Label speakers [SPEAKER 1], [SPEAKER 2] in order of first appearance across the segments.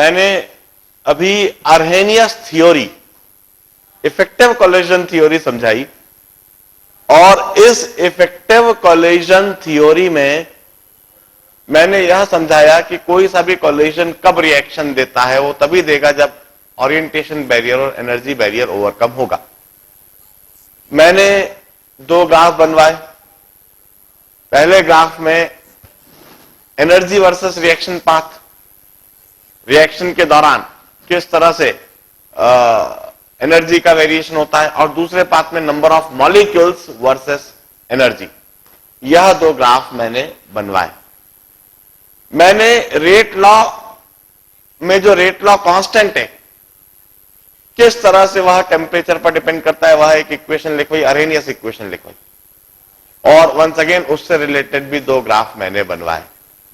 [SPEAKER 1] मैंने अभी अर्हेनियस theory, effective collision theory समझाई, और इस इफेक्टिव कोलिजन थ्योरी में मैंने यह समझाया कि कोई सा भी कोलिजन कब रिएक्शन देता है, वो तभी देगा जब ओरिएंटेशन बैरियर और एनर्जी बैरियर ओवरकम होगा। मैंने दो ग्राफ बनवाए। पहले ग्राफ में energy versus reaction path, reaction के दौरान किस तरह से एनर्जी का वेरिएशन होता है, और दूसरे पाथ में number of molecules versus energy. यह दो ग्राफ मैंने बनवाए। मैंने रेट लॉ में जो रेट लॉ कांस्टेंट है, किस तरह से वह टेम्परेचर पर डिपेंड करता है, वह एक इक्वेशन लिखवाई, अर्हेनियस इक्वेशन लिखवाई। और वंस अगेन उससे रिलेटेड भी दो ग्राफ मैंने बनवाए,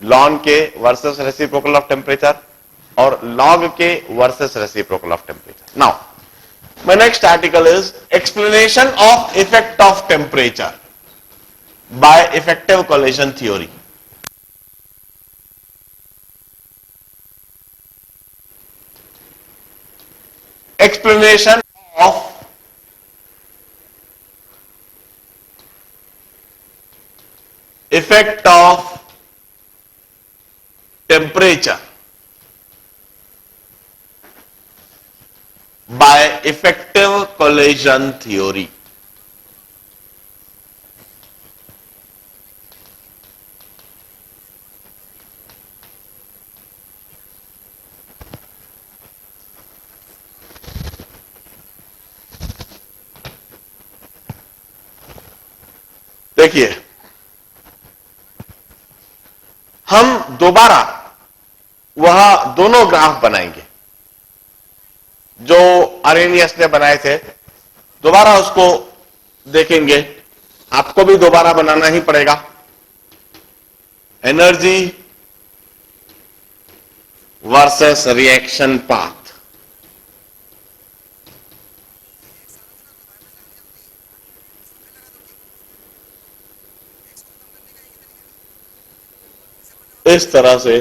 [SPEAKER 1] लॉन के वर्सेस रेसिप्रोकल ऑफ टेम्परेचर और लॉग के versus reciprocal of temperature. Now my next article is explanation of effect of temperature by effective collision theory. Explanation of effect of temperature by effective collision theory. देखिए, हम दोबारा वह दोनों graph बनाएंगे जो अर्हेनियस ने बनाए थे। दोबारा उसको देखेंगे, आपको भी दोबारा बनाना ही पड़ेगा। एनर्जी वर्सेस रिएक्शन पाथ, इस तरह से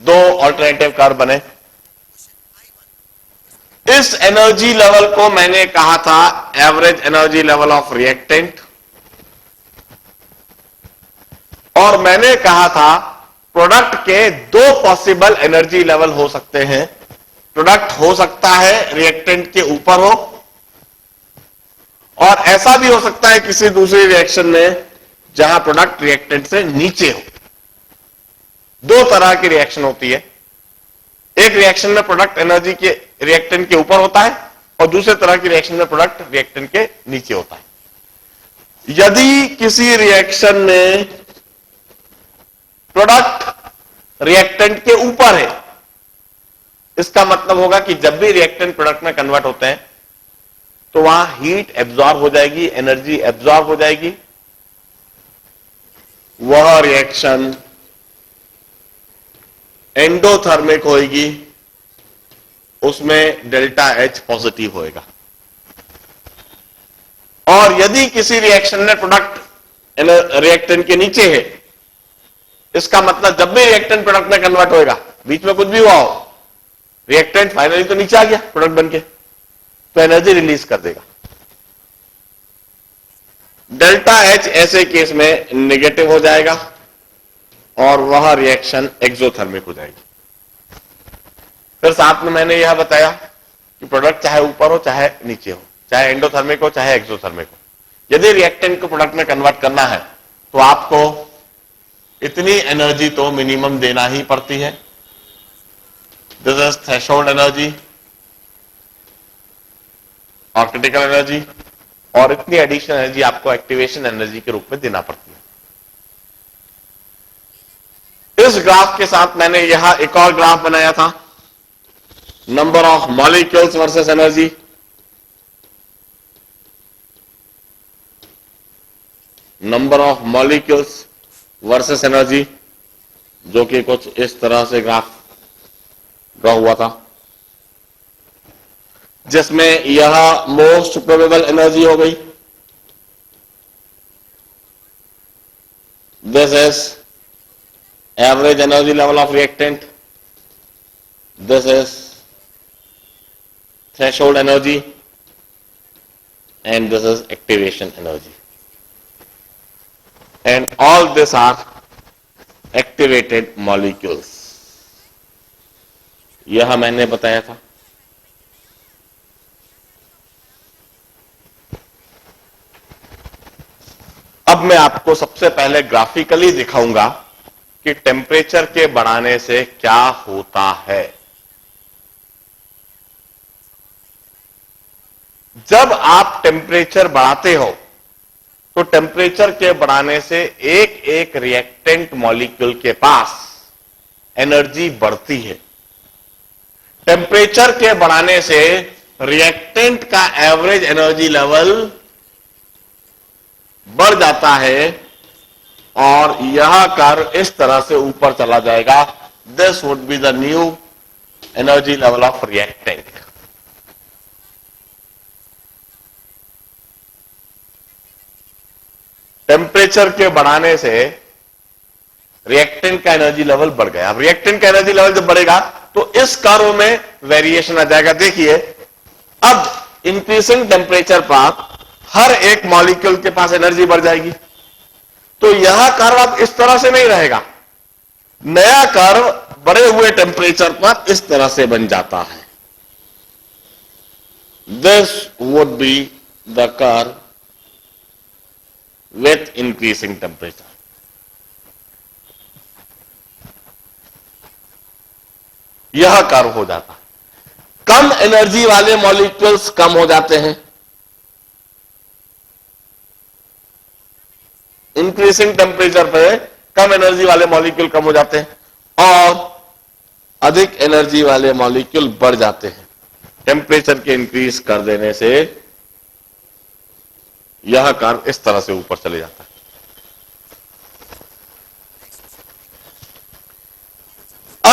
[SPEAKER 1] दो ऑल्टरनेटिव कर्व बने। इस एनर्जी लेवल को मैंने कहा था average energy level of reactant, और मैंने कहा था प्रोडक्ट के दो पॉसिबल एनर्जी लेवल हो सकते हैं। प्रोडक्ट हो सकता है रिएक्टेंट के ऊपर हो, और ऐसा भी हो सकता है किसी दूसरी रिएक्शन में जहां प्रोडक्ट रिएक्टेंट से नीचे हो। दो तरह की रिएक्शन होती है। एक रिएक्शन में प्रोडक्ट एनर्जी के रिएक्टेंट के ऊपर होता है, और दूसरे तरह की रिएक्शन में प्रोडक्ट रिएक्टेंट के नीचे होता है। यदि किसी रिएक्शन में प्रोडक्ट रिएक्टेंट के ऊपर है, इसका मतलब होगा कि जब भी रिएक्टेंट प्रोडक्ट में कन्वर्ट होते हैं तो वहां हीट एब्जॉर्ब हो जाएगी, एनर्जी एब्जॉर्ब हो जाएगी। वह रिएक्शन एंडोथर्मिक होगी, उसमें डेल्टा एच पॉजिटिव होएगा। और यदि किसी रिएक्शन में प्रोडक्ट रिएक्टेंट के नीचे है, इसका मतलब जब भी रिएक्टेंट प्रोडक्ट में कन्वर्ट होएगा, बीच में कुछ भी हुआ हो, रिएक्टेंट फाइनली तो नीचे आ गया प्रोडक्ट बनके, तो एनर्जी रिलीज कर देगा। डेल्टा एच ऐसे केस में नेगेटिव हो जाएगा और वह रिएक्शन एक्सोथर्मिक हो जाएगी। फिर साथ में मैंने यह बताया कि प्रोडक्ट चाहे ऊपर हो चाहे नीचे हो, चाहे एंडोथर्मिक हो चाहे एक्सोथर्मिक हो, यदि रिएक्टेंट को प्रोडक्ट में कन्वर्ट करना है तो आपको इतनी एनर्जी तो मिनिमम देना ही पड़ती है। दिस इज थ्रेशोल्ड एनर्जी और क्रिटिकल एनर्जी, और इतनी एडिशनल एनर्जी आपको एक्टिवेशन एनर्जी के रूप में देना पड़ती है। इस ग्राफ के साथ मैंने यहां एक और ग्राफ बनाया था, number of molecules versus energy. Number of molecules versus energy, जो कि कुछ इस तरह से ग्राफ ड्रॉ हुआ था, जिसमें यह मोस्ट प्रोबेबल एनर्जी हो गई, This is average energy level of reactant. This is threshold energy, and this is activation energy. And all these are activated molecules. यह मैंने बताया था. अब मैं आपको सबसे पहले ग्राफिकली दिखाऊंगा कि टेम्परेचर के बढ़ाने से क्या होता है. जब आप टेम्परेचर बढ़ाते हो तो टेम्परेचर के बढ़ाने से एक एक रिएक्टेंट मॉलिक्यूल के पास एनर्जी बढ़ती है. टेम्परेचर के बढ़ाने से रिएक्टेंट का एवरेज एनर्जी लेवल बढ़ जाता है और यह कर्व इस तरह से ऊपर चला जाएगा. This would be the new energy level of reactant. Temperature के बढ़ाने से रिएक्टेंट का एनर्जी लेवल बढ़ गया. अब रिएक्टेंट का एनर्जी लेवल जब बढ़ेगा तो इस कर्व में वेरिएशन आ जाएगा. देखिए, अब इंक्रीजिंग टेम्परेचर पर हर एक मॉलिक्यूल के पास एनर्जी बढ़ जाएगी. तो यह कर्व अब इस तरह से नहीं रहेगा. नया कर्व बढ़े हुए टेम्परेचर पर इस तरह से बन जाता है. This would be the curve with increasing temperature. यह कर्व हो जाता है. कम एनर्जी वाले मॉलिक्यूल्स कम हो जाते हैं. इंक्रीजिंग टेम्परेचर पे कम एनर्जी वाले मॉलिक्यूल कम हो जाते हैं और अधिक एनर्जी वाले मॉलिक्यूल बढ़ जाते हैं. टेम्परेचर के इंक्रीज कर देने से यह कर्व इस तरह से ऊपर चले जाता है.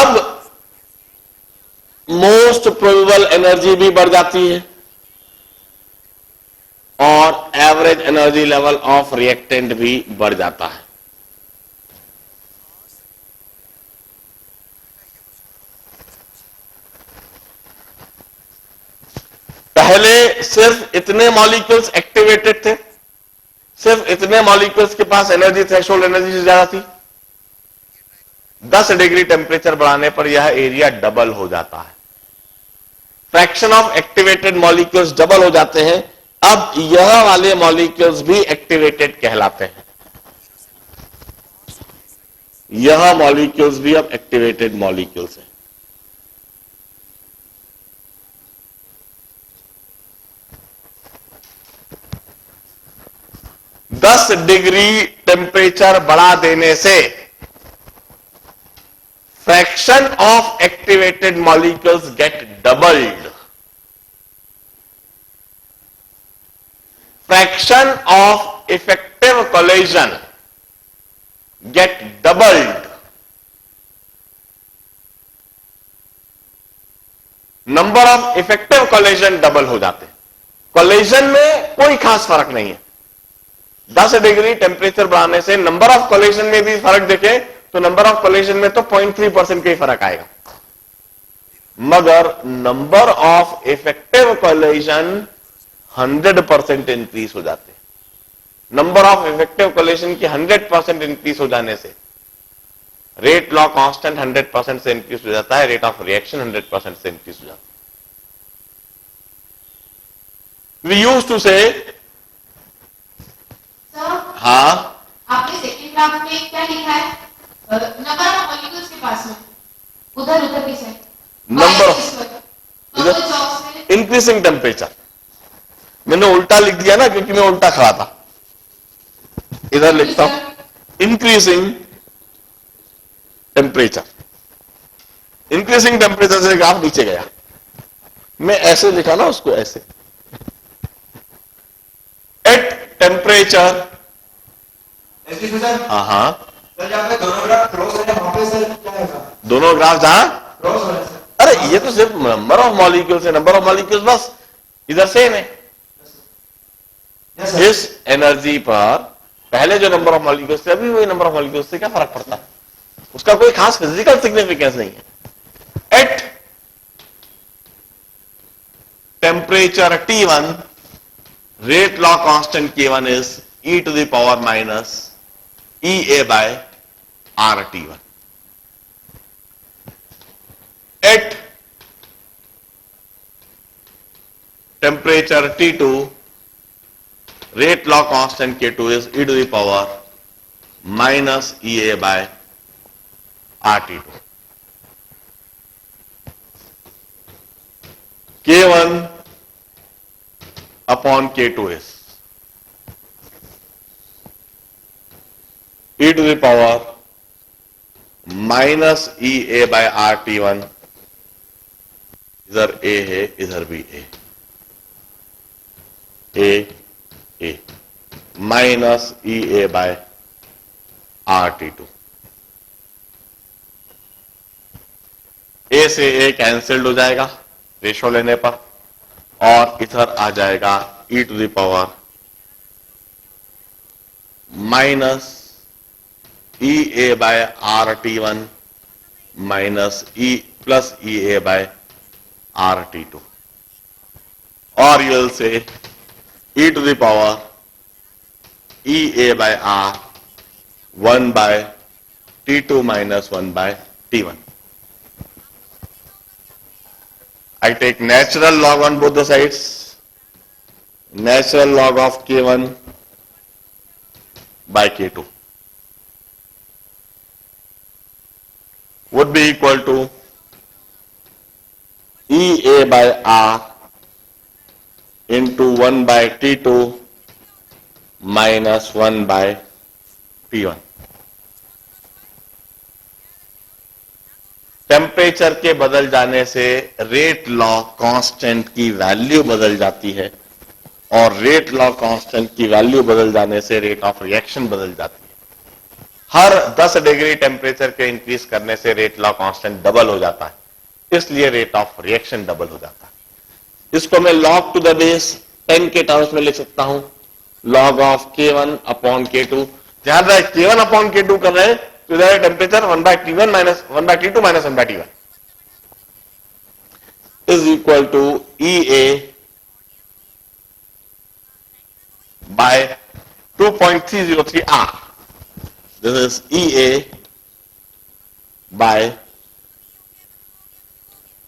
[SPEAKER 1] अब मोस्ट प्रोबेबल एनर्जी भी बढ़ जाती है और average energy level of reactant भी बढ़ जाता है. पहले सिर्फ इतने मॉलिक्यूल्स एक्टिवेटेड थे, सिर्फ इतने मॉलिक्यूल्स के पास एनर्जी थ्रेशोल्ड एनर्जी से ज्यादा थी. 10 डिग्री टेम्परेचर बढ़ाने पर यह एरिया डबल हो जाता है. Fraction of activated molecules double हो जाते हैं. अब यह वाले मॉलिक्यूल्स भी एक्टिवेटेड कहलाते हैं. यह मॉलिक्यूल्स भी अब एक्टिवेटेड मॉलिक्यूल्स हैं. दस डिग्री टेम्परेचर बढ़ा देने से fraction of activated molecules get doubled. Fraction of effective collision get doubled. Number of effective collision double हो जाते हैं. कोलिजन में कोई खास फर्क नहीं है. 10 डिग्री टेम्परेचर बढ़ाने से नंबर ऑफ कोलिजन में भी फर्क देखें तो नंबर ऑफ कोलिजन में तो 0.3% का ही फर्क आएगा, मगर number of effective collision 100% increase हो जाते हैं. नंबर ऑफ इफेक्टिव कोलिजन की 100% इंक्रीज हो जाने से रेट लॉ कांस्टेंट 100% से इंक्रीज हो जाता है. रेट ऑफ रिएक्शन 100% से इंक्रीज हो जाता है. वी यूज्ड टू से हाँ,
[SPEAKER 2] आपने सेकंड ग्राफ में क्या लिखा है? नंबर ऑफ मॉलिक्यूल्स के पास में उधर उधर भी है
[SPEAKER 1] नंबर
[SPEAKER 2] इधर
[SPEAKER 1] इंक्रीजिंग टेम्परेचर. मैंने उल्टा लिख दिया ना क्योंकि मैं उल्टा खड़ा था. इधर लिखता हूं इंक्रीजिंग टेम्परेचर. इंक्रीजिंग टेम्परेचर से ग्राफ नीचे गया. मैं ऐसे लिखा ना उसको ऐसे. At temperature. हाँ हाँ,
[SPEAKER 3] दोनों ग्राफ क्रॉस है वहां पे सर क्या है?
[SPEAKER 1] दोनों ग्राफ जहां
[SPEAKER 3] क्रॉस हो रहा है सर.
[SPEAKER 1] अरे ये तो सिर्फ नंबर ऑफ मॉलिक्यूल्स है. नंबर ऑफ मॉलिक्यूल्स बस इधर सेम है.
[SPEAKER 3] Yes sir.
[SPEAKER 1] इस एनर्जी पर पहले जो नंबर ऑफ मॉलिक्यूल्स थे अभी वही नंबर ऑफ मॉलिक्यूल्स से क्या फर्क पड़ता है, उसका कोई खास फिजिकल सिग्निफिकेंस नहीं है। At temperature T1 rate law constant K1 is e to the power minus EA by RT1. At temperature T2 rate law constant K2 is e to the power minus EA by RT2. K1 upon K2 is e to the power minus EA by RT1, इधर A है इधर भी A minus EA by RT2। A से A cancelled हो जाएगा ratio लेने पर, और इधर आ जाएगा e to the power minus EA by RT1 minus E plus EA by RT2, और you will say e to the power EA by R 1 by T2 minus 1 by T1। I take natural log on both the sides. Natural log of K1 by K2 would be equal to EA by R into 1 by T2 minus 1 by T1। Temperature के बदल जाने से rate law constant की value बदल जाती है, और rate law constant की वैल्यू बदल जाने से रेट ऑफ रिएक्शन बदल जाती है। हर 10 डिग्री टेम्परेचर के इंक्रीज करने से रेट लॉ कांस्टेंट डबल हो जाता है, इसलिए रेट ऑफ रिएक्शन डबल हो जाता है। इसको मैं log टू द बेस 10 के टर्म्स में लिख सकता हूं, log of K1 upon K2। ध्यान रहे K1 अपॉन K2 कर रहे हैं तो इधर temperature 1 by T1 minus 1 by T2 minus 1 by T1 is equal to EA by 2.303 R। This is EA by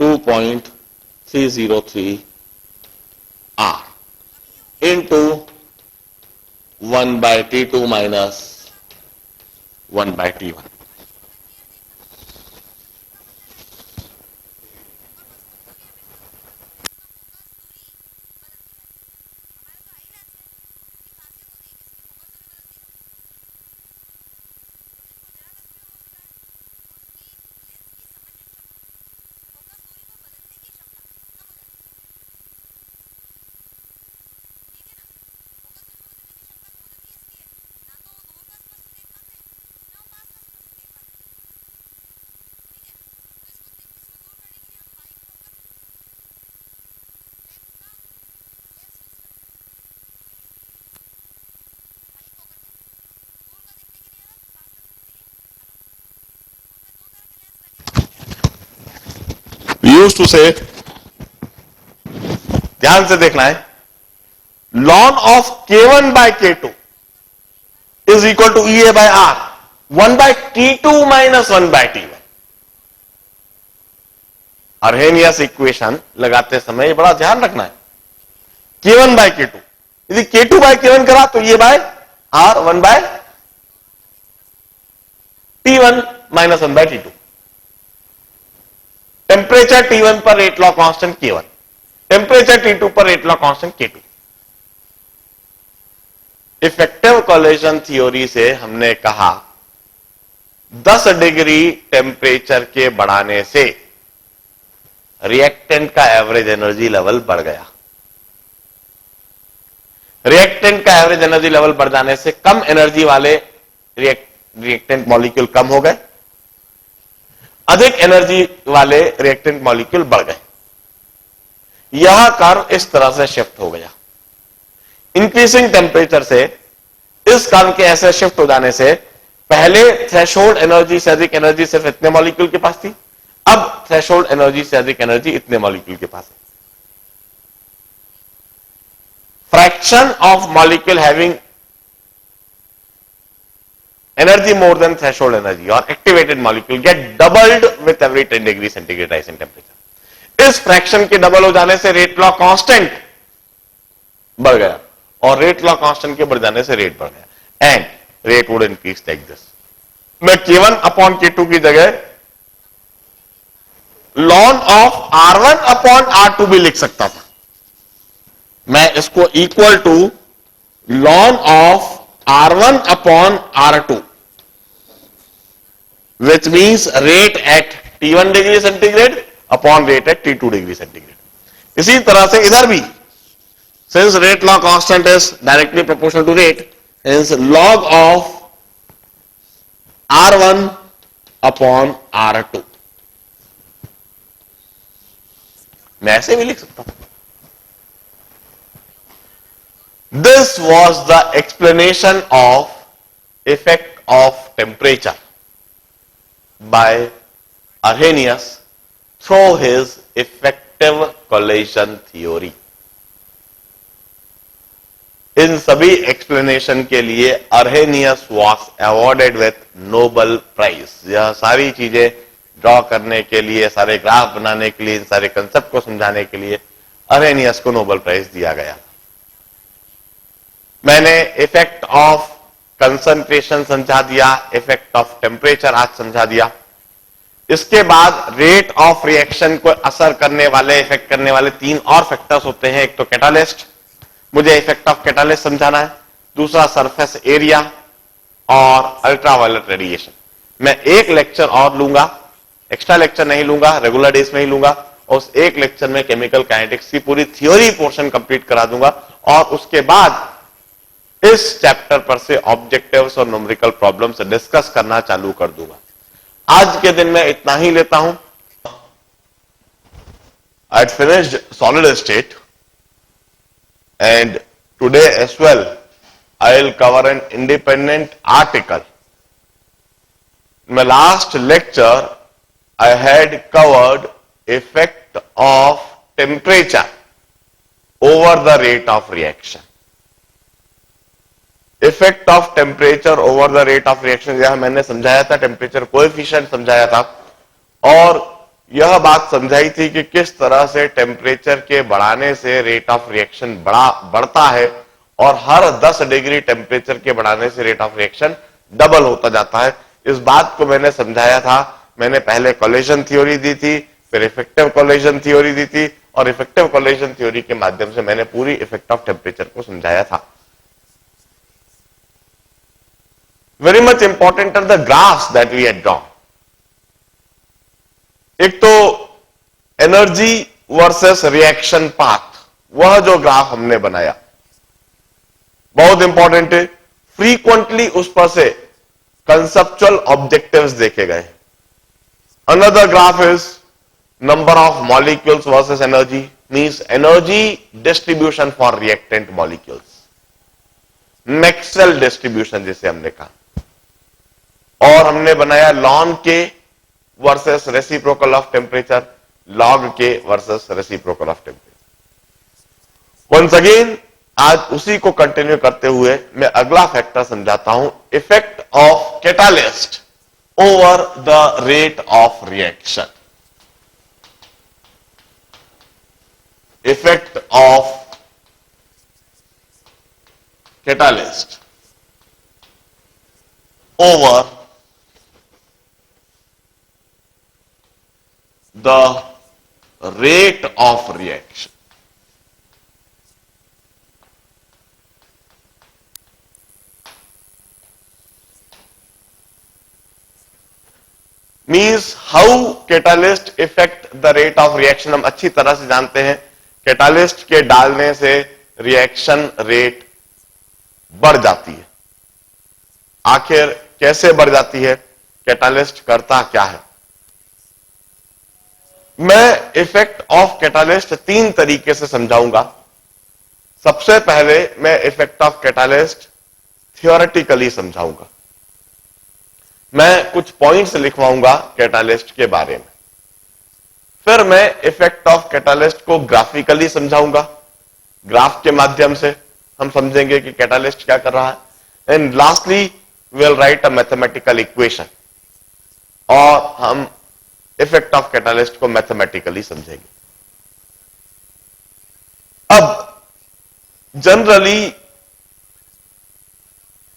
[SPEAKER 1] 2.303 R into 1 by T2 minus 1 by T1। Use two से, ध्यान से देखना है, ln of K1 by K2 is equal to EA by R 1 by T2 minus 1 by T1। Arrhenius equation लगाते समय बड़ा ध्यान रखना है, K1 by K2 यदि K2 by K1 करा तो ये by R 1 by T1 minus 1 by T2। Temperature T1 पर rate law constant K1, temperature T2 पर rate law constant K2। Effective collision theory से हमने कहा 10 डिग्री टेम्परेचर के बढ़ाने से रिएक्टेंट का एवरेज एनर्जी लेवल बढ़ गया। रिएक्टेंट का एवरेज एनर्जी लेवल बढ़ जाने से कम एनर्जी वाले रिएक्टेंट मॉलिक्यूल कम हो गए, अधिक एनर्जी वाले रिएक्टेंट मॉलिक्यूल बढ़ गए। यह कर्व इस तरह से शिफ्ट हो गया। इंक्रीजिंग टेम्परेचर से इस कारण के ऐसे शिफ्ट हो जाने से पहले थ्रेशोल्ड एनर्जी से अधिक एनर्जी सिर्फ इतने मॉलिक्यूल के पास थी, अब थ्रेशोल्ड एनर्जी से अधिक एनर्जी इतने मॉलिक्यूल के पास है। Fraction of molecule having energy more than threshold energy or activated molecule get doubled with every 10 degree centigrade rise in temperature। इस फ्रैक्शन के डबल हो जाने से रेट लॉ कांस्टेंट बढ़ गया और रेट लॉ कांस्टेंट के बढ़ जाने से रेट बढ़ गया and rate would increase like this. मैं K1 अपॉन K2 की जगह ln of R1 upon R2 भी लिख सकता था। मैं इसको equal to ln of R1 upon R2, which means rate at T1 degree centigrade upon rate at T2 degree centigrade। इसी तरह से इधर भी, since rate law constant is directly proportional to rate, hence log of R1 upon R2 मैं ऐसे भी लिख सकता हूं। This was the explanation of effect of temperature by Arrhenius through his effective collision theory। इन सभी एक्सप्लेनेशन के लिए Arrhenius was awarded with Nobel Prize। यह सारी चीजें ड्रॉ करने के लिए, सारे ग्राफ बनाने के लिए, इन सारे कंसेप्ट को समझाने के लिए Arrhenius को नोबेल प्राइज दिया गया। मैंने इफेक्ट ऑफ कंसंट्रेशन समझा दिया, इफेक्ट ऑफ टेम्परेचर आज समझा दिया। इसके बाद रेट ऑफ रिएक्शन को असर करने वाले, इफेक्ट करने वाले तीन और फैक्टर्स होते हैं। एक तो कैटालिस्ट, मुझे इफेक्ट ऑफ कैटालिस्ट समझाना है। दूसरा सरफेस एरिया और अल्ट्रावायलेट रेडिएशन। मैं एक लेक्चर और लूंगा, एक्स्ट्रा लेक्चर नहीं लूंगा, रेगुलर डेज में ही लूंगा। और उस एक लेक्चर में केमिकल काइनेटिक्स की पूरी थ्योरी पोर्शन कंप्लीट करा दूंगा और उसके बाद इस चैप्टर पर से ऑब्जेक्टिव्स और न्यूमेरिकल प्रॉब्लम्स डिस्कस करना चालू कर दूंगा। आज के दिन मैं इतना ही लेता हूं। I had finished solid state and today as well I will cover an independent article. In my last lecture I had covered effect of temperature over the rate of reaction। Effect of temperature over the rate of reaction यह मैंने समझाया था, temperature coefficient समझाया था और यह बात समझाई थी कि किस तरह से टेम्परेचर के बढ़ाने से रेट ऑफ रिएक्शन बढ़ता है और हर 10 डिग्री टेम्परेचर के बढ़ाने से रेट ऑफ रिएक्शन डबल होता जाता है। इस बात को मैंने समझाया था। मैंने पहले कोलिजन थ्योरी दी थी, फिर इफेक्टिव कोलिजन थ्योरी दी थी और इफेक्टिव कोलिजन थ्योरी के माध्यम से मैंने पूरी इफेक्ट ऑफ टेम्परेचर को समझाया था। Very much important are the graphs that we had drawn। एक तो एनर्जी वर्सेस रिएक्शन पाथ, वह जो ग्राफ हमने बनाया बहुत इंपॉर्टेंट है। फ्रीक्वेंटली उस पर से कंसेप्चुअल ऑब्जेक्टिव्स देखे गए। Another graph is number of molecules versus energy, means energy distribution for reactant molecules, Maxwell distribution जिसे हमने कहा। और हमने बनाया ln के versus reciprocal of temperature, log के versus reciprocal of temperature. Once again आज उसी को कंटिन्यू करते हुए मैं अगला फैक्टर समझाता हूं, effect of catalyst over the rate of reaction. Effect of catalyst over the rate of reaction। Means how catalyst effect the rate of reaction. हम अच्छी तरह से जानते हैं कैटालिस्ट के डालने से रिएक्शन रेट बढ़ जाती है। आखिर कैसे बढ़ जाती है, कैटालिस्ट करता क्या है? मैं इफेक्ट ऑफ कैटालिस्ट तीन तरीके से समझाऊंगा। सबसे पहले मैं इफेक्ट ऑफ कैटालिस्ट थियोरेटिकली समझाऊंगा। मैं कुछ पॉइंट्स लिखवाऊंगा कैटालिस्ट के बारे में, फिर मैं इफेक्ट ऑफ कैटालिस्ट को ग्राफिकली समझाऊंगा। ग्राफ के माध्यम से हम समझेंगे कि कैटालिस्ट क्या कर रहा है। And lastly will write a mathematical equation और हम इफेक्ट ऑफ कैटालिस्ट को मैथमेटिकली समझेंगे। अब जनरली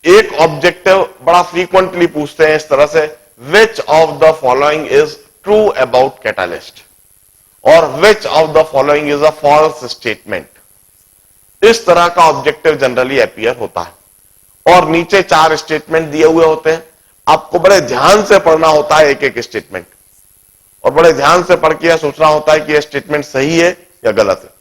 [SPEAKER 1] एक ऑब्जेक्टिव बड़ा फ्रीक्वेंटली पूछते हैं इस तरह से, which of the following is true about catalyst और which of the following is a false statement. इस तरह का ऑब्जेक्टिव जनरली अपीयर होता है और नीचे 4 स्टेटमेंट दिए हुए होते हैं। आपको बड़े ध्यान से पढ़ना होता है एक एक स्टेटमेंट और बड़े ध्यान से पढ़ के यह सोचना होता है कि यह स्टेटमेंट सही है या गलत है।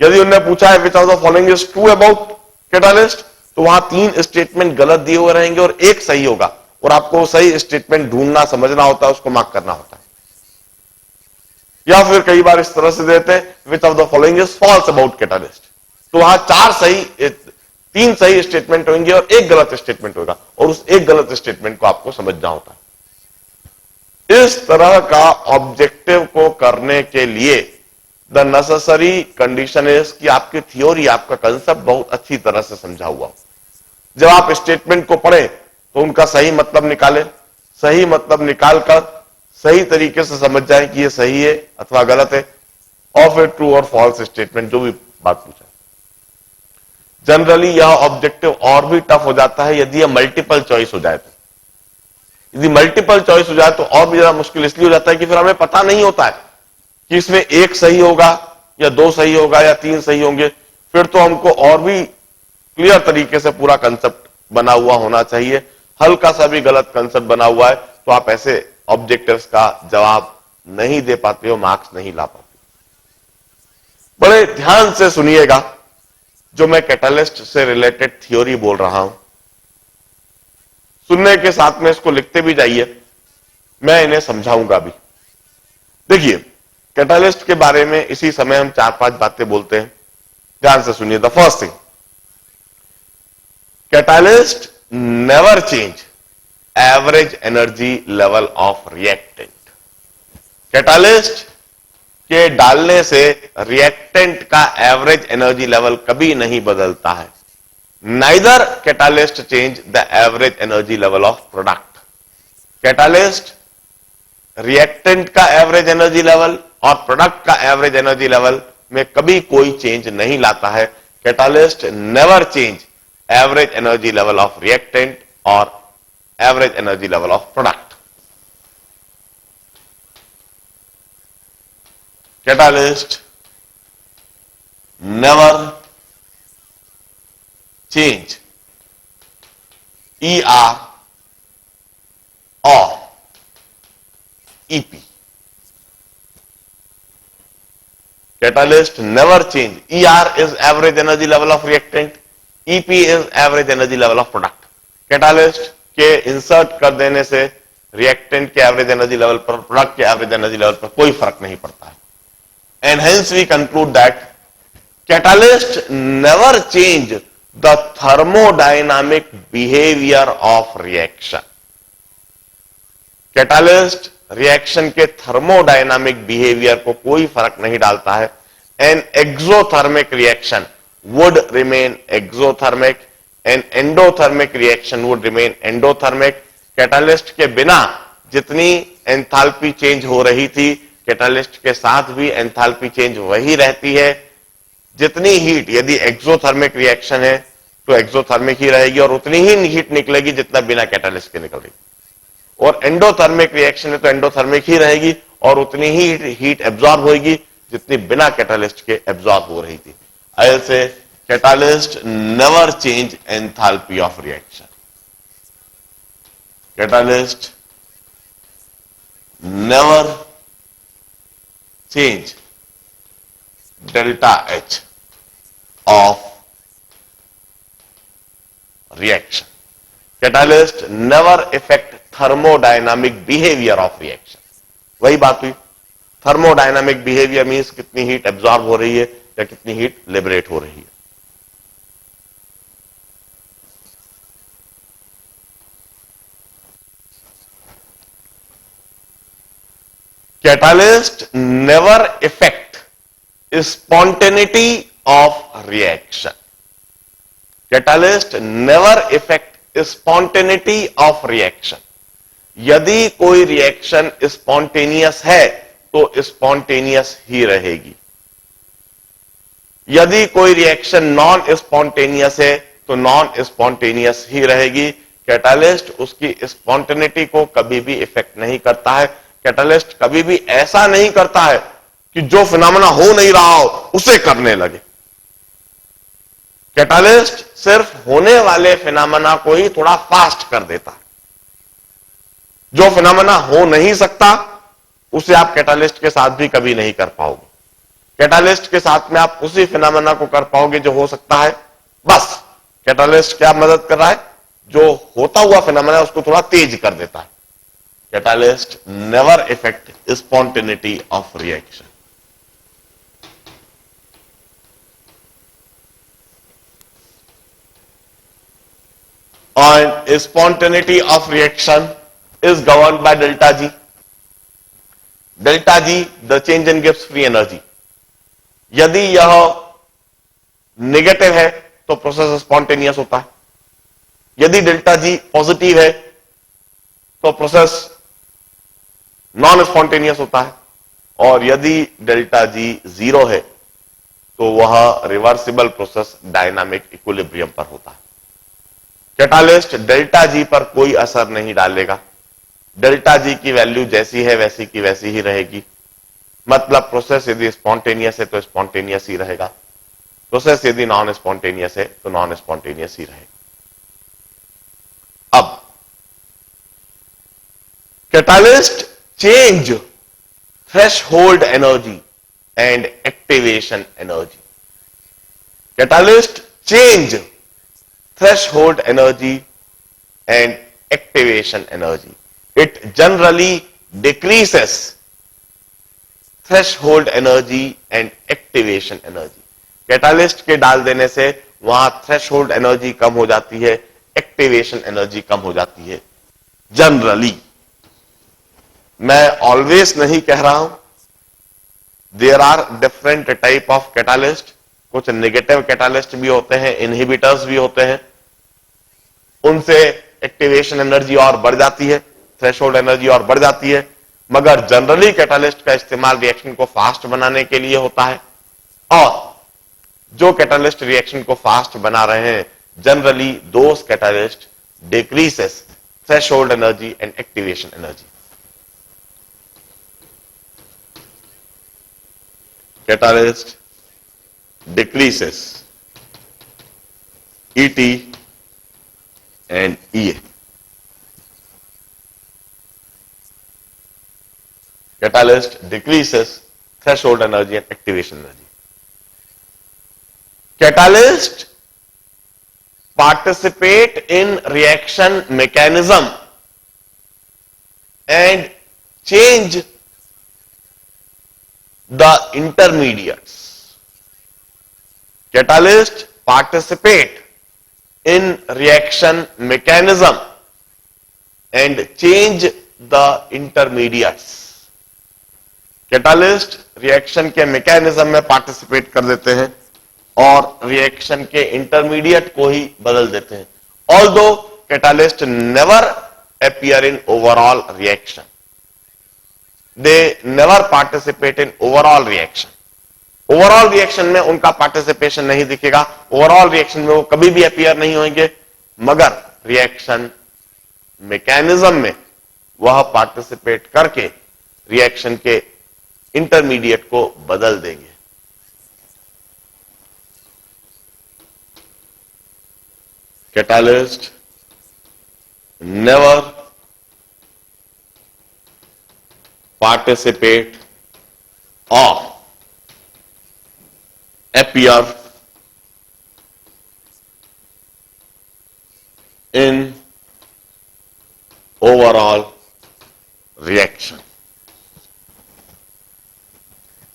[SPEAKER 1] यदि उन्होंने पूछा है विच of the following is true about catalyst, तो वहां 3 स्टेटमेंट गलत दिए हुए रहेंगे और एक सही होगा और आपको सही स्टेटमेंट ढूंढना समझना होता है, उसको मार्क करना होता है। या फिर कई बार इस तरह से देते हैं which of the following is false about catalyst, तो वहां 3 सही स्टेटमेंट होंगे और एक गलत स्टेटमेंट होगा और उस एक गलत स्टेटमेंट को आपको समझना होता है। इस तरह का ऑब्जेक्टिव को करने के लिए द नेसेसरी कंडीशन इज कि आपकी थ्योरी, आपका कंसेप्ट बहुत अच्छी तरह से समझा हुआ हो। जब आप स्टेटमेंट को पढ़ें तो उनका सही मतलब निकालें, सही मतलब निकालकर सही तरीके से समझ जाएं कि ये सही है अथवा गलत है, और फिर ट्रू और फॉल्स स्टेटमेंट जो भी बात पूछा। जनरली यह ऑब्जेक्टिव और भी टफ हो जाता है यदि यह मल्टीपल चॉइस हो जाए तो। यदि मल्टीपल चॉइस हो जाए तो और भी ज्यादा मुश्किल इसलिए हो जाता है कि फिर हमें पता नहीं होता है कि इसमें एक सही होगा या 2 सही होगा या 3 सही होंगे। फिर तो हमको और भी क्लियर तरीके से पूरा कंसेप्ट बना हुआ होना चाहिए। हल्का सा भी गलत कंसेप्ट बना हुआ है तो आप ऐसे ऑब्जेक्टिव्स का जवाब नहीं दे पाते हो, मार्क्स नहीं ला पाते। बड़े ध्यान से सुनिएगा जो मैं कैटालिस्ट से रिलेटेड थ्योरी बोल रहा हूं, सुनने के साथ में इसको लिखते भी जाइए, मैं इन्हें समझाऊंगा भी। देखिए कैटालिस्ट के बारे में इसी समय हम 4-5 बातें बोलते हैं, ध्यान से सुनिए। The first thing, catalyst never change average energy level of reactant. Catalyst के डालने से रिएक्टेंट का एवरेज एनर्जी लेवल कभी नहीं बदलता है। Neither catalyst change the average energy level of product. Catalyst reactant का एवरेज एनर्जी लेवल और प्रोडक्ट का एवरेज एनर्जी लेवल में कभी कोई चेंज नहीं लाता है। Catalyst never change average energy level of reactant और average energy level of product. Catalyst never change ER or EP. Catalyst never change. ER is average energy level of reactant, EP is average energy level of product. Catalyst के insert कर देने से reactant के average energy level पर, product के average energy level पर कोई फर्क नहीं पड़ता है। And hence we conclude that catalyst never change the thermodynamic behavior of reaction. Catalyst reaction के thermodynamic behavior को कोई फर्क नहीं डालता है। An exothermic reaction would remain exothermic and endothermic reaction would remain endothermic. Catalyst के बिना जितनी एंथैल्पी चेंज हो रही थी, कैटालिस्ट के साथ भी एंथैल्पी चेंज वही रहती है। जितनी हीट, यदि एक्सोथर्मिक रिएक्शन है तो एक्सोथर्मिक ही रहेगी और उतनी ही हीट निकलेगी जितना बिना कैटालिस्ट के निकल रही, और एंडोथर्मिक रिएक्शन है तो एंडोथर्मिक ही रहेगी और उतनी ही हीट एब्जॉर्ब होगी जितनी बिना कैटालिस्ट के एब्जॉर्ब हो रही थी। आई से catalyst never change enthalpy of reaction. Catalyst never change delta H of reaction. Catalyst never affect thermodynamic behavior of reaction. वही बात हुई, thermodynamic behavior means कितनी हीट एब्जॉर्ब हो रही है या कितनी हीट लिबरेट हो रही है। Catalyst never affect spontaneity of reaction. Catalyst never affect spontaneity of reaction. यदि कोई रिएक्शन स्पॉन्टेनियस है तो स्पॉन्टेनियस ही रहेगी, यदि कोई रिएक्शन नॉन स्पॉन्टेनियस है तो नॉन स्पॉन्टेनियस ही रहेगी। कैटालिस्ट उसकी स्पॉन्टेनिटी को कभी भी इफेक्ट नहीं करता है। कैटालिस्ट कभी भी ऐसा नहीं करता है कि जो फिनोमेना हो नहीं रहा हो उसे करने लगे। कैटालिस्ट सिर्फ होने वाले फिनोमेना को ही थोड़ा फास्ट कर देता है। जो फिनोमेना हो नहीं सकता उसे आप कैटालिस्ट के साथ भी कभी नहीं कर पाओगे। कैटालिस्ट के साथ में आप उसी फिनोमेना को कर पाओगे जो हो सकता है। बस कैटालिस्ट क्या मदद कर रहा है, जो होता हुआ फिनोमेना है उसको थोड़ा तेज कर देता है। Catalyst never effect spontaneity of reaction. And spontaneity of reaction is governed by delta G. Delta G, the change in Gibbs free energy. यदि यह नेगेटिव है तो प्रोसेस स्पॉन्टेनियस होता है, यदि डेल्टा जी पॉजिटिव है तो प्रोसेस नॉन स्पॉन्टेनियस होता है, और यदि डेल्टा जी जीरो है तो वह रिवर्सिबल प्रोसेस डायनामिक इक्विलिब्रियम पर होता है। कैटालिस्ट डेल्टा जी पर कोई असर नहीं डालेगा। डेल्टा जी की वैल्यू जैसी है वैसी की वैसी ही रहेगी। मतलब प्रोसेस यदि स्पॉन्टेनियस है तो स्पॉन्टेनियस ही रहेगा, प्रोसेस यदि नॉन स्पॉन्टेनियस है तो नॉन स्पॉन्टेनियस ही रहेगा। अब catalyst change threshold energy and activation energy. Catalyst change threshold energy and activation energy. It generally decreases threshold energy and activation energy. Catalyst के डाल देने से वहां थ्रेशहोल्ड एनर्जी कम हो जाती है, एक्टिवेशन एनर्जी कम हो जाती है। जनरली, मैं ऑलवेज नहीं कह रहा हूं, there are different type of catalyst. कुछ नेगेटिव कैटालिस्ट भी होते हैं, इनहिबिटर्स भी होते हैं, उनसे एक्टिवेशन एनर्जी और बढ़ जाती है, थ्रेशहोल्ड एनर्जी और बढ़ जाती है। मगर जनरली कैटालिस्ट का इस्तेमाल रिएक्शन को फास्ट बनाने के लिए होता है, और जो कैटालिस्ट रिएक्शन को फास्ट बना रहे हैं generally those catalyst decreases threshold energy and activation energy. Catalyst decreases ET and EA. Catalyst decreases threshold energy and activation energy. Catalyst participate in reaction mechanism and change the intermediates. Catalyst participate in reaction mechanism and change the intermediates. Catalyst reaction के mechanism में participate कर देते हैं और reaction के intermediate को ही बदल देते हैं। Although catalyst never appear in overall reaction, they never participate in overall reaction. Overall reaction में उनका पार्टिसिपेशन नहीं दिखेगा, ओवरऑल रिएक्शन में वो कभी भी अपीयर नहीं होंगे, मगर रिएक्शन मैकेनिज्म में वह पार्टिसिपेट करके रिएक्शन के इंटरमीडिएट को बदल देंगे। कैटालिस्ट नेवर पार्टिसिपेट और appear in overall reaction.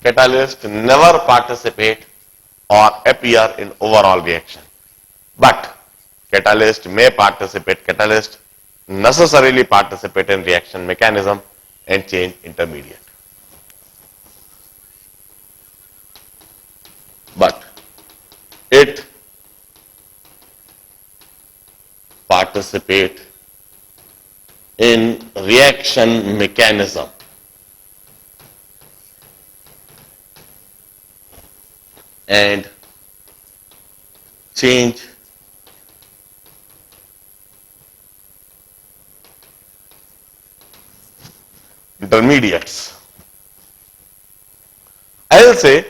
[SPEAKER 1] Catalyst never participate or appear in overall reaction, but catalyst may participate, catalyst necessarily participate in reaction mechanism and change intermediate. but it participate in reaction mechanism and change intermediates. I'll say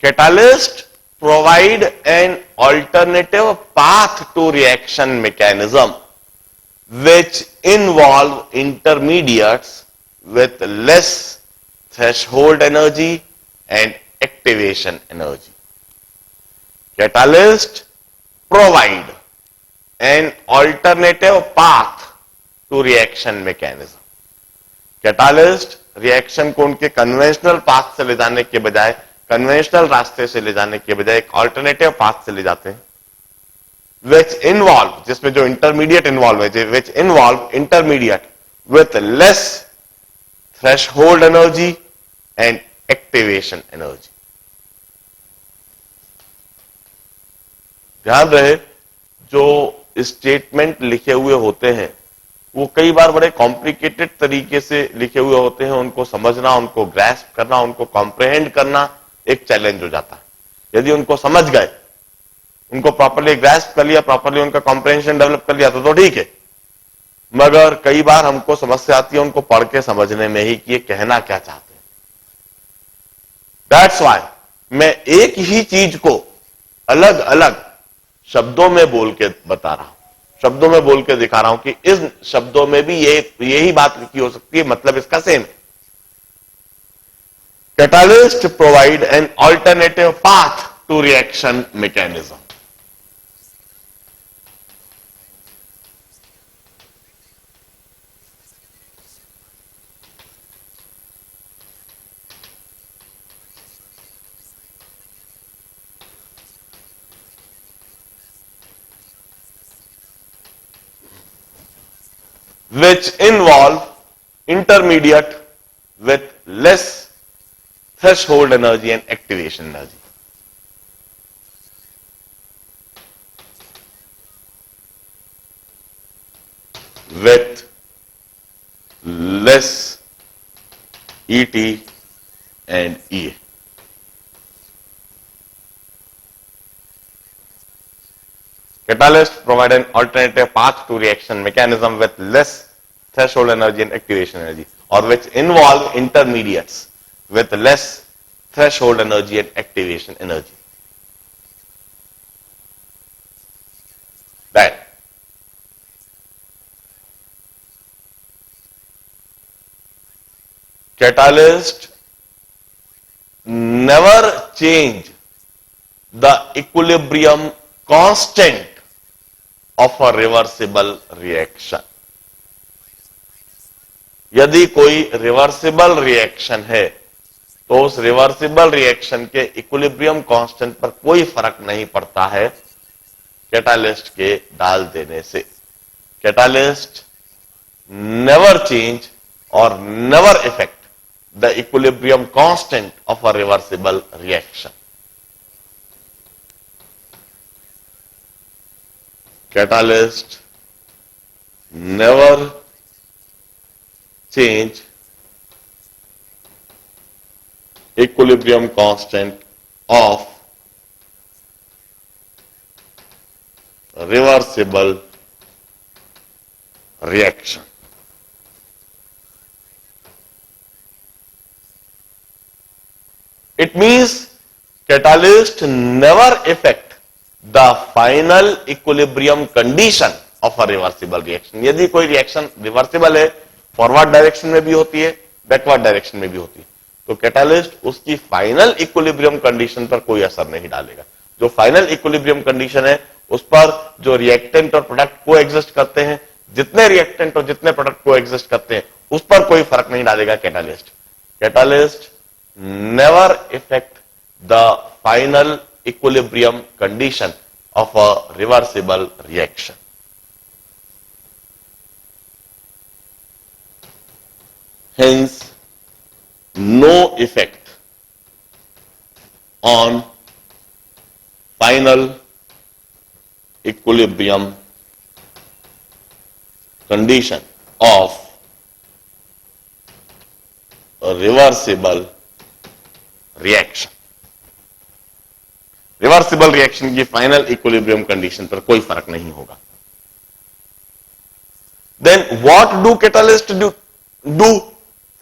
[SPEAKER 1] catalyst provide an alternative path to reaction mechanism which involve intermediates with less threshold energy and activation energy. Catalyst provide an alternative path to reaction mechanism. Catalyst reaction को उनके conventional path से ले जाने के बजाय, conventional रास्ते से ले जाने के बजाय एक ऑल्टरनेटिव पाथ से ले जाते हैं, विच इन्वॉल्व, जिसमें जो इंटरमीडिएट इन्वॉल्व है, which involve intermediate with less threshold energy and activation energy. ध्यान रहे, जो स्टेटमेंट लिखे हुए होते हैं वो कई बार बड़े कॉम्प्लिकेटेड तरीके से लिखे हुए होते हैं. उनको समझना, उनको ग्रैस्प करना, उनको कॉम्प्रिहेंड करना एक चैलेंज हो जाता है. यदि उनको समझ गए, उनको प्रॉपर्ली ग्रैस्प कर लिया, प्रॉपर्ली उनका कॉम्प्रिहेंशन डेवलप कर लिया तो ठीक है. मगर कई बार हमको समस्या आती है उनको पढ़ के समझने में ही कि ये कहना क्या चाहते हैं. दैट्स वाई मैं एक ही चीज को अलग अलग शब्दों में बोल के बता रहा हूं, शब्दों में बोल के दिखा रहा हूं कि इस शब्दों में भी यही बात लिखी हो सकती है, मतलब इसका सेम है. Catalyst provide an alternative path to reaction mechanism. which involve intermediate with less threshold energy and activation energy. With less ET and EA. Catalysts provide an alternative path to reaction mechanism with less threshold energy and activation energy, or which involve intermediates with less threshold energy and activation energy. That catalyst never change the equilibrium constant of a reversible reaction. यदि कोई reversible reaction है तो उस reversible reaction के equilibrium constant पर कोई फर्क नहीं पड़ता है कैटालिस्ट के डाल देने से. कैटालिस्ट नेवर चेंज और never effect the equilibrium constant of a reversible reaction. Catalyst never change equilibrium constant of reversible reaction. It means catalyst never affect the final equilibrium condition of a reversible reaction. यदि कोई reaction reversible है, forward direction में भी होती है, backward direction में भी होती है, तो कैटालिस्ट उसकी फाइनल इक्विलिब्रियम कंडीशन पर कोई असर नहीं डालेगा. जो फाइनल इक्विलिब्रियम कंडीशन है उस पर जो रिएक्टेंट और प्रोडक्ट को एग्जिस्ट करते हैं, जितने रिएक्टेंट और जितने प्रोडक्ट को एग्जिस्ट करते हैं उस पर कोई फर्क नहीं डालेगा catalyst. Catalyst never effect the final equilibrium condition of a reversible reaction. Hence, no effect on final equilibrium condition of a reversible reaction. Reversible reaction की फाइनल इक्विलिब्रियम कंडीशन पर कोई फर्क नहीं होगा. Then what do catalyst do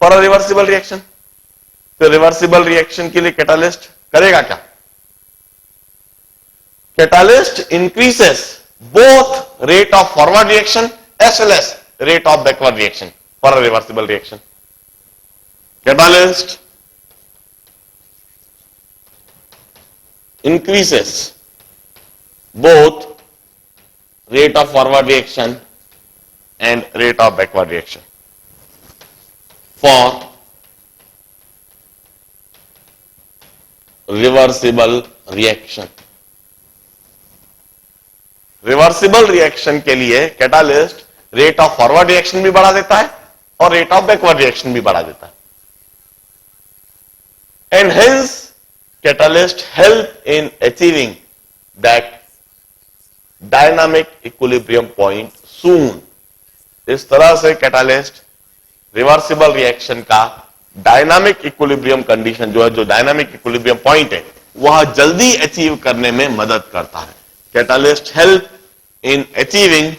[SPEAKER 1] for a reversible reaction? तो reversible reaction के लिए catalyst करेगा क्या? Catalyst increases both rate of forward reaction as well as rate of backward reaction for a reversible reaction. Catalyst increases both rate of forward reaction and rate of backward reaction for reversible reaction. Reversible reaction के लिए catalyst rate of forward reaction भी बढ़ा देता है और rate of backward reaction भी बढ़ा देता है. And hence catalyst help in achieving that dynamic equilibrium point soon. इस तरह से कैटालिस्ट रिवर्सिबल रिएक्शन का डायनामिक इक्विलिब्रियम कंडीशन जो है, जो डायनामिक इक्विलिब्रियम पॉइंट है, वह जल्दी अचीव करने में मदद करता है. Catalyst help in achieving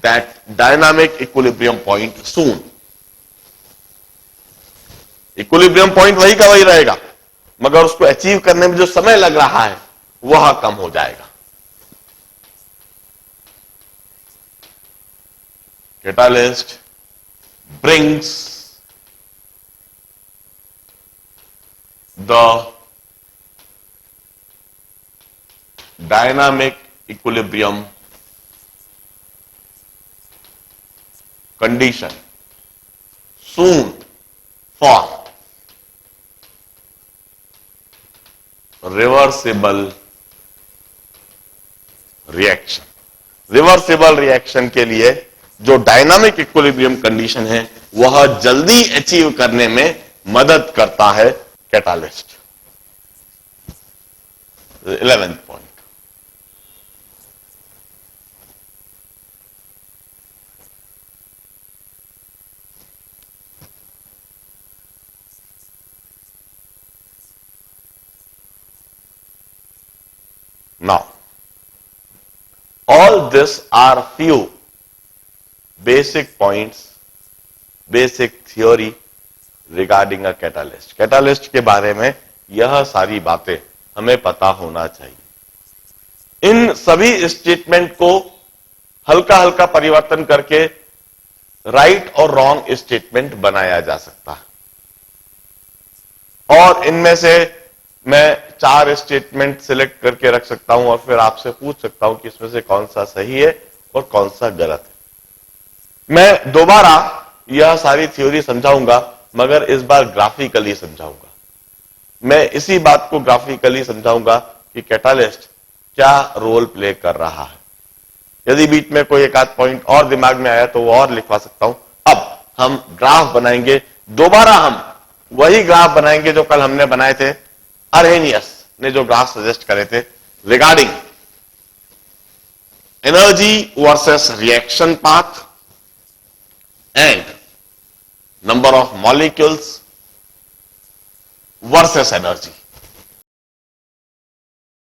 [SPEAKER 1] that dynamic equilibrium point soon. Equilibrium point वही का वही रहेगा, मगर उसको अचीव करने में जो समय लग रहा है वह कम हो जाएगा. Catalyst brings the dynamic equilibrium condition soon for reversible reaction. Reversible reaction के लिए जो डायनामिक इक्विलिब्रियम कंडीशन है वह जल्दी अचीव करने में मदद करता है catalyst. 11th point. Now, all this are few basic points, basic theory regarding a catalyst. Catalyst के बारे में यह सारी बातें हमें पता होना चाहिए. इन सभी स्टेटमेंट को हल्का हल्का परिवर्तन करके राइट और रॉन्ग स्टेटमेंट बनाया जा सकता है. और इनमें से मैं 4 स्टेटमेंट सिलेक्ट करके रख सकता हूं और फिर आपसे पूछ सकता हूं कि इसमें से कौन सा सही है और कौन सा गलत है. मैं दोबारा यह सारी थ्योरी समझाऊंगा, मगर इस बार ग्राफिकली समझाऊंगा. मैं इसी बात को ग्राफिकली समझाऊंगा कि कैटालिस्ट क्या रोल प्ले कर रहा है. यदि बीच में कोई एक आध पॉइंट और दिमाग में आया तो वो और लिखवा सकता हूं. अब हम ग्राफ बनाएंगे. दोबारा हम वही ग्राफ बनाएंगे जो कल हमने बनाए थे. अर्हेनियस ने जो ग्राफ सजेस्ट करे थे regarding energy versus reaction path and number of molecules versus energy.